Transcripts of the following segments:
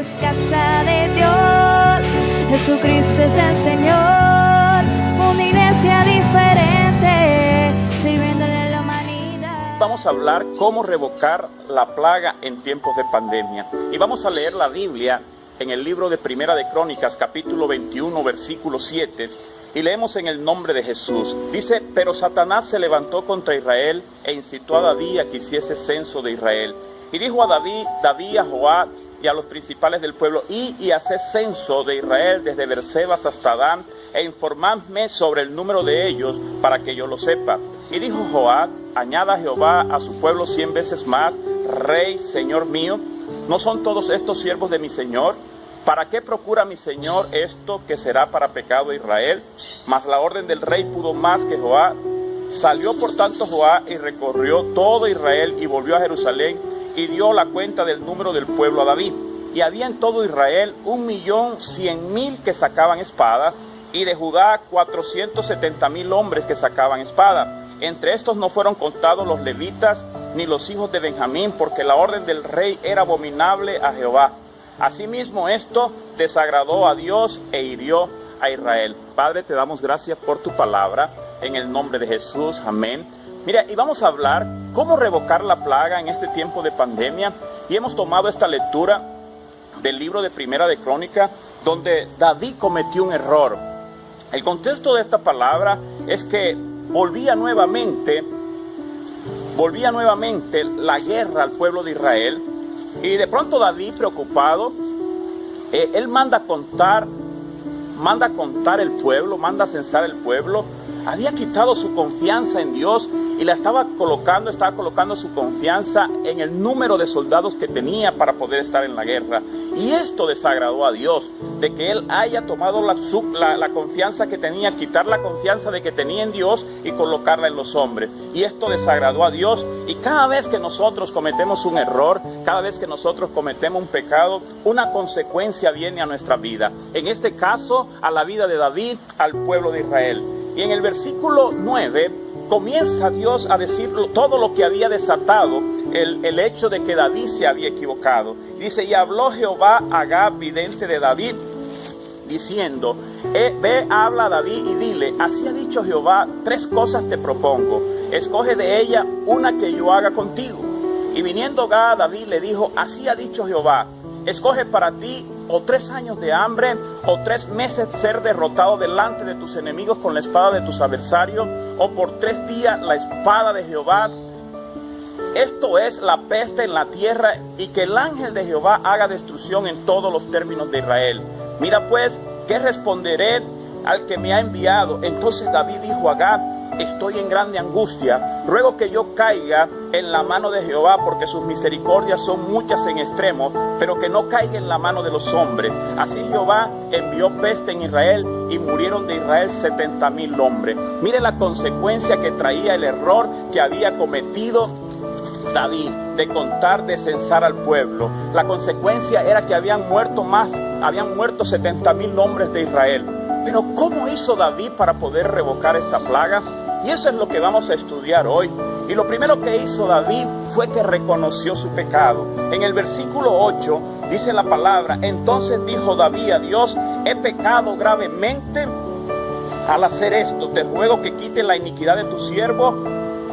es casa de Dios. Jesucristo es el Señor. Una iglesia diferente, sirviéndole a la humanidad. Vamos a hablar cómo revocar la plaga en tiempos de pandemia. Y vamos a leer la Biblia en el libro de Primera de Crónicas, capítulo 21, versículo 7. Y leemos en el nombre de Jesús. Dice: pero Satanás se levantó contra Israel e incitó a David a que hiciese censo de Israel. Y dijo a David a Joab y a los principales del pueblo: y haced censo de Israel desde Berseba hasta Dan, e informadme sobre el número de ellos, para que yo lo sepa. Y dijo Joab: añada Jehová a su pueblo 100 veces más, Rey, Señor mío. ¿No son todos estos siervos de mi Señor? ¿Para qué procura mi Señor esto que será para pecado de Israel? Mas la orden del rey pudo más que Joab. Salió por tanto Joab y recorrió todo Israel y volvió a Jerusalén y dio la cuenta del número del pueblo a David. Y había en todo Israel 1.100.000 que sacaban espada, y de Judá 470.000 hombres que sacaban espada. Entre estos no fueron contados los levitas ni los hijos de Benjamín, porque la orden del rey era abominable a Jehová. Asimismo esto desagradó a Dios e hirió a Israel. Padre, te damos gracias por tu palabra, en el nombre de Jesús, amén. Mira, y vamos a hablar cómo revocar la plaga en este tiempo de pandemia. Y hemos tomado esta lectura del libro de Primera de Crónicas, donde David cometió un error. El contexto de esta palabra es que volvía nuevamente la guerra al pueblo de Israel. Y de pronto David, preocupado, él manda a contar el pueblo, manda a censar el pueblo. Había quitado su confianza en Dios y estaba colocando su confianza en el número de soldados que tenía para poder estar en la guerra. Y esto desagradó a Dios, de que él haya tomado la confianza que tenía, quitar la confianza de que tenía en Dios y colocarla en los hombres. Y esto desagradó a Dios. Y cada vez que nosotros cometemos un error, cada vez que nosotros cometemos un pecado, una consecuencia viene a nuestra vida. En este caso, a la vida de David, al pueblo de Israel. Y en el versículo 9 comienza Dios a decir todo lo que había desatado el hecho de que David se había equivocado. Dice: y habló Jehová a Gad, vidente de David, diciendo: ve, habla a David y dile: así ha dicho Jehová, 3 cosas te propongo, escoge de ella una que yo haga contigo. Y viniendo Gad a David le dijo: así ha dicho Jehová, escoge para ti o 3 años de hambre, o 3 meses ser derrotado delante de tus enemigos con la espada de tus adversarios, o por 3 días la espada de Jehová, esto es la peste en la tierra, y que el ángel de Jehová haga destrucción en todos los términos de Israel. Mira pues, ¿qué responderé al que me ha enviado? Entonces David dijo a Gad: estoy en grande angustia, ruego que yo caiga en la mano de Jehová, porque sus misericordias son muchas en extremo, pero que no caiga en la mano de los hombres. Así Jehová envió peste en Israel, y murieron de Israel 70.000 hombres. Mire la consecuencia que traía el error que había cometido David, de censar al pueblo. La consecuencia era que habían muerto 70.000 hombres de Israel. Pero ¿cómo hizo David para poder revocar esta plaga? Y eso es lo que vamos a estudiar hoy. Y lo primero que hizo David fue que reconoció su pecado. En el versículo 8 dice la palabra: entonces dijo David a Dios: he pecado gravemente al hacer esto. Te ruego que quite la iniquidad de tu siervo,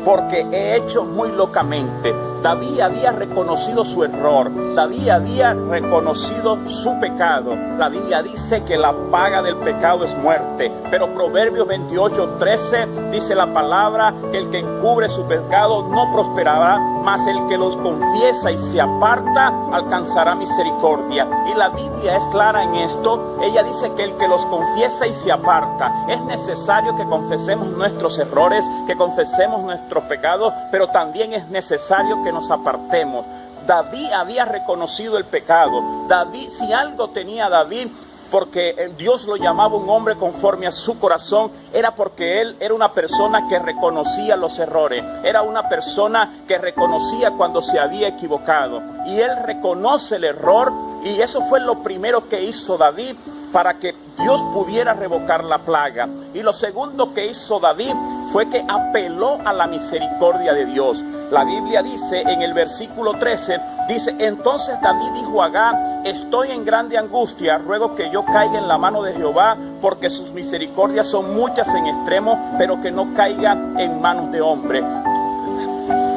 porque he hecho muy locamente. David había reconocido su error. David había reconocido su pecado. La Biblia dice que la paga del pecado es muerte. Pero Proverbios 28:13 dice la palabra que el que encubre su pecado no prosperará, mas el que los confiesa y se aparta alcanzará misericordia. Y la Biblia es clara en esto. Ella dice que el que los confiesa y se aparta. Es necesario que confesemos nuestros errores, que confesemos nuestros pecados, pero también es necesario que nos apartemos. David había reconocido el pecado. David, si algo tenía David, porque Dios lo llamaba un hombre conforme a su corazón, era porque él era una persona que reconocía los errores, era una persona que reconocía cuando se había equivocado, y él reconoce el error, y eso fue lo primero que hizo David para que Dios pudiera revocar la plaga. Y lo segundo que hizo David fue que apeló a la misericordia de Dios. La Biblia dice en el versículo 13, Dice, entonces David dijo a Gad, estoy en grande angustia, ruego que yo caiga en la mano de Jehová, porque sus misericordias son muchas en extremo, pero que no caiga en manos de hombre.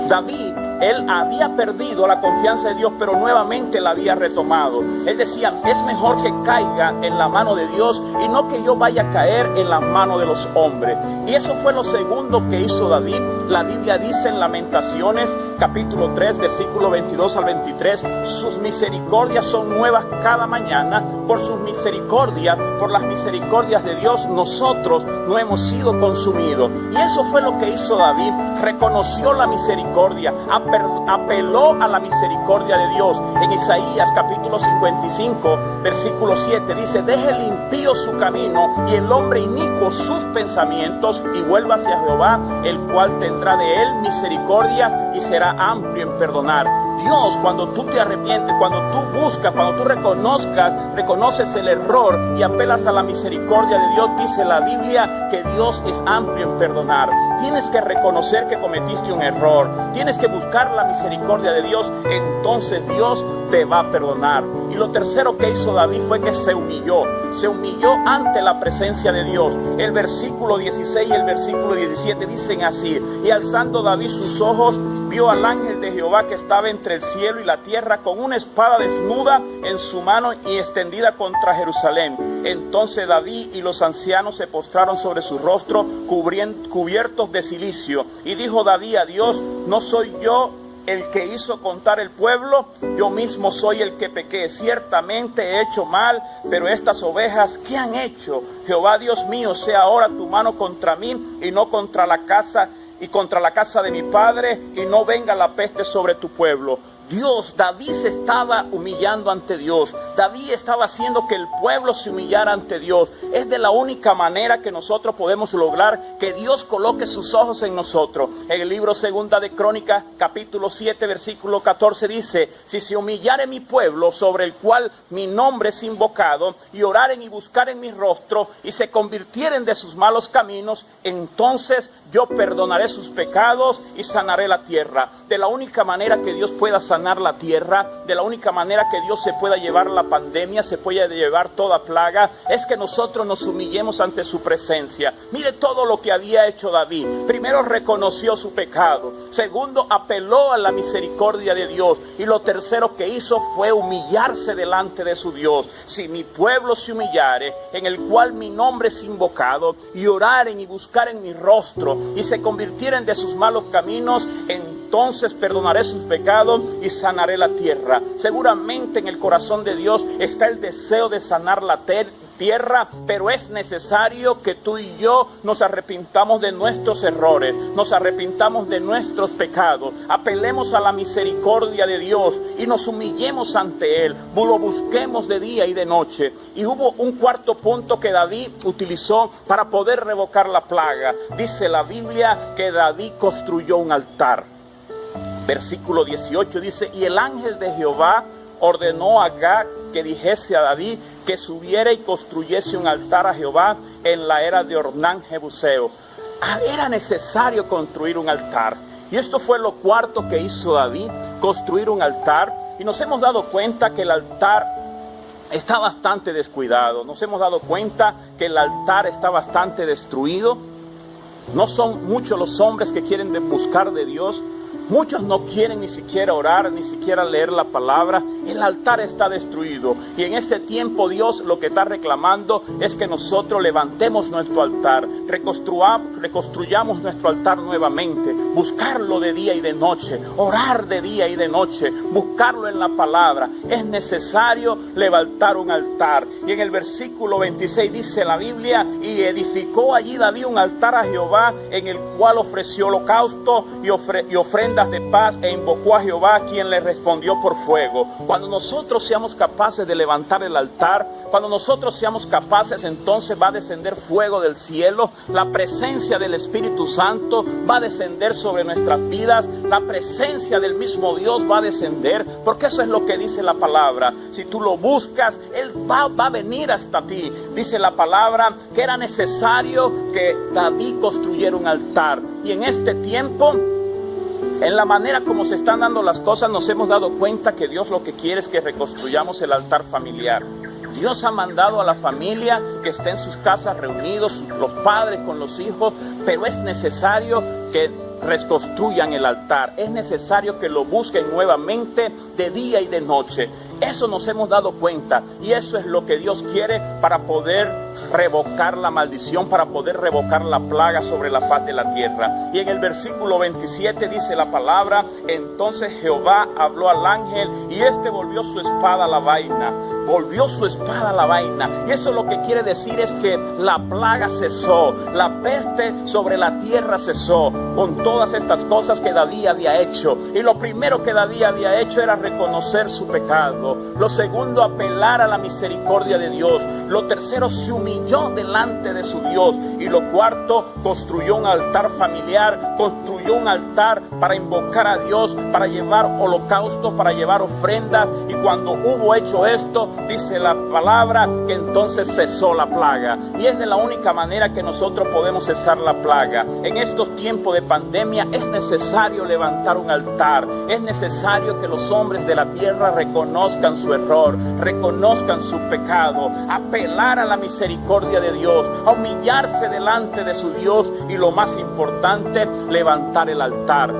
David, él había perdido la confianza de Dios, pero nuevamente la había retomado. Él decía, es mejor que caiga en la mano de Dios y no que yo vaya a caer en las manos de los hombres. Y eso fue lo segundo que hizo David. La Biblia dice en Lamentaciones, capítulo 3, versículo 22 al 23, sus misericordias son nuevas cada mañana. Por sus misericordias, por las misericordias de Dios, nosotros no hemos sido consumidos. Y eso fue lo que hizo David. Reconoció la misericordia, apeló a la misericordia de Dios. En Isaías capítulo 55 versículo 7 dice, deje el impío su camino y el hombre inicuo sus pensamientos y vuelva hacia Jehová, el cual tendrá de él misericordia y será amplio en perdonar. Dios, cuando tú te arrepientes, cuando tú buscas, cuando tú reconoces el error y apelas a la misericordia de Dios, dice la Biblia que Dios es amplio en perdonar. Tienes que reconocer que cometiste un error, tienes que buscar la misericordia de Dios, entonces Dios te va a perdonar. Y lo tercero que hizo David fue que se humilló ante la presencia de Dios. El versículo 16 y el versículo 17 dicen así, y alzando David sus ojos, vio al ángel de Jehová que estaba entre el cielo y la tierra con una espada desnuda en su mano y extendida contra Jerusalén. Entonces David y los ancianos se postraron sobre su rostro, cubiertos de cilicio. Y dijo David a Dios, ¿no soy yo el que hizo contar el pueblo? Yo mismo soy el que pequé. Ciertamente he hecho mal, pero estas ovejas, ¿qué han hecho? Jehová Dios mío, sea ahora tu mano contra mí y no contra la casa de mi padre, y no venga la peste sobre tu pueblo. David se estaba humillando ante Dios. David estaba haciendo que el pueblo se humillara ante Dios. Es de la única manera que nosotros podemos lograr que Dios coloque sus ojos en nosotros. En el libro Segunda de Crónicas, capítulo 7, versículo 14 dice, si se humillare mi pueblo, sobre el cual mi nombre es invocado, y oraren y buscaren mi rostro, y se convirtieren de sus malos caminos, entonces yo perdonaré sus pecados y sanaré la tierra. De la única manera que Dios pueda sanar la tierra, de la única manera que Dios se pueda llevar la pandemia, se puede llevar toda plaga, es que nosotros nos humillemos ante su presencia. Mire todo lo que había hecho David. Primero reconoció su pecado. Segundo, apeló a la misericordia de Dios. Y lo tercero que hizo fue humillarse delante de su Dios. Si mi pueblo se humillare, en el cual mi nombre es invocado, y oraren y buscaren mi rostro, y se convirtieren de sus malos caminos, entonces perdonaré sus pecados y sanaré la tierra. Seguramente en el corazón de Dios está el deseo de sanar la tierra, pero es necesario que tú y yo nos arrepintamos de nuestros errores, nos arrepintamos de nuestros pecados, apelemos a la misericordia de Dios y nos humillemos ante Él, lo busquemos de día y de noche. Y hubo un cuarto punto que David utilizó para poder revocar la plaga. Dice la Biblia que David construyó un altar. Versículo 18 dice, y el ángel de Jehová ordenó a Gad que dijese a David que subiera y construyese un altar a Jehová en la era de Ornán Jebuseo. Era necesario construir un altar. Y esto fue lo cuarto que hizo David, construir un altar. Y nos hemos dado cuenta que el altar está bastante descuidado. Nos hemos dado cuenta que el altar está bastante destruido. No son muchos los hombres que quieren buscar de Dios. Muchos no quieren ni siquiera orar, ni siquiera leer la palabra. El altar está destruido. Y en este tiempo Dios lo que está reclamando es que nosotros levantemos nuestro altar, reconstruyamos nuestro altar nuevamente, buscarlo de día y de noche, orar de día y de noche, buscarlo en la palabra. Es necesario levantar un altar. Y en el versículo 26 dice la Biblia, y edificó allí David un altar a Jehová, en el cual ofreció holocausto y ofrenda de paz, e invocó a Jehová, quien le respondió por fuego. Cuando nosotros seamos capaces de levantar el altar, cuando nosotros seamos capaces, entonces va a descender fuego del cielo, la presencia del Espíritu Santo va a descender sobre nuestras vidas, la presencia del mismo Dios va a descender, porque eso es lo que dice la palabra. Si tú lo buscas, Él va a venir hasta ti. Dice la palabra que era necesario que David construyera un altar, y en este tiempo En la manera como se están dando las cosas nos hemos dado cuenta que Dios lo que quiere es que reconstruyamos el altar familiar. Dios ha mandado a la familia que esté en sus casas reunidos, los padres con los hijos, pero es necesario que reconstruyan el altar. Es necesario que lo busquen nuevamente de día y de noche. Eso nos hemos dado cuenta y eso es lo que Dios quiere para poder revocar la maldición, para poder revocar la plaga sobre la faz de la tierra. Y en el versículo 27 dice la palabra: entonces Jehová habló al ángel y este volvió su espada a la vaina. Volvió su espada a la vaina. Y eso lo que quiere decir es que la plaga cesó, la peste sobre la tierra cesó con todas estas cosas que David había hecho. Y lo primero que David había hecho era reconocer su pecado. Lo segundo, apelar a la misericordia de Dios. Lo tercero, se humilló delante de su Dios. Y lo cuarto, construyó un altar familiar, construyó un altar para invocar a Dios, para llevar holocaustos, para llevar ofrendas. Y cuando hubo hecho esto, dice la palabra que entonces cesó la plaga. Y es de la única manera que nosotros podemos cesar la plaga. En estos tiempos de pandemia es necesario levantar un altar. Es necesario que los hombres de la tierra reconozcan su error, reconozcan su pecado, apelar a la misericordia de Dios, a humillarse delante de su Dios y lo más importante, levantar el altar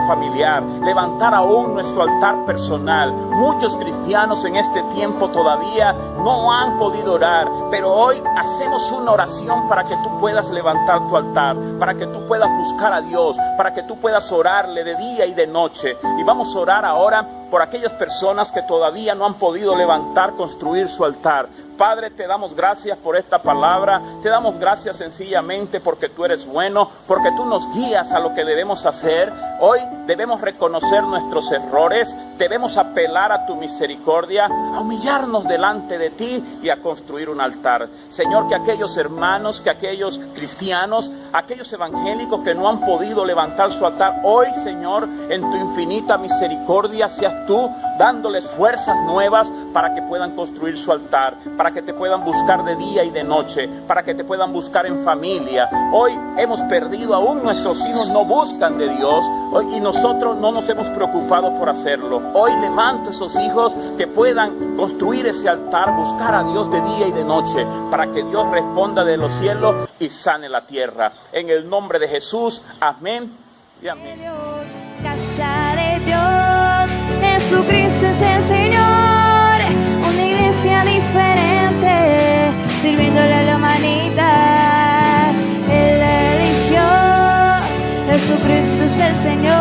familiar, levantar aún nuestro altar personal. Muchos cristianos en este tiempo todavía no han podido orar, pero hoy hacemos una oración para que tú puedas levantar tu altar, para que tú puedas buscar a Dios, para que tú puedas orarle de día y de noche. Y vamos a orar ahora por aquellas personas que todavía no han podido levantar, construir su altar. Padre, te damos gracias por esta palabra, te damos gracias sencillamente porque tú eres bueno, porque tú nos guías a lo que debemos hacer. Hoy debemos reconocer nuestros errores, debemos apelar a tu misericordia, a humillarnos delante de ti y a construir un altar. Señor, que aquellos hermanos, que aquellos cristianos, aquellos evangélicos que no han podido levantar su altar, hoy, Señor, en tu infinita misericordia, seas tú dándoles fuerzas nuevas para que puedan construir su altar, para que te puedan buscar de día y de noche, para que te puedan buscar en familia. Hoy hemos perdido, aún nuestros hijos no buscan de Dios, hoy, y nosotros no nos hemos preocupado por hacerlo. Hoy levanto a esos hijos que puedan construir ese altar, buscar a Dios de día y de noche, para que Dios responda de los cielos y sane la tierra. En el nombre de Jesús, amén y amén. Casa de Dios, Jesucristo es el Señor, una iglesia diferente, sirviéndole a la humanidad. Él eligió, Jesucristo es el Señor.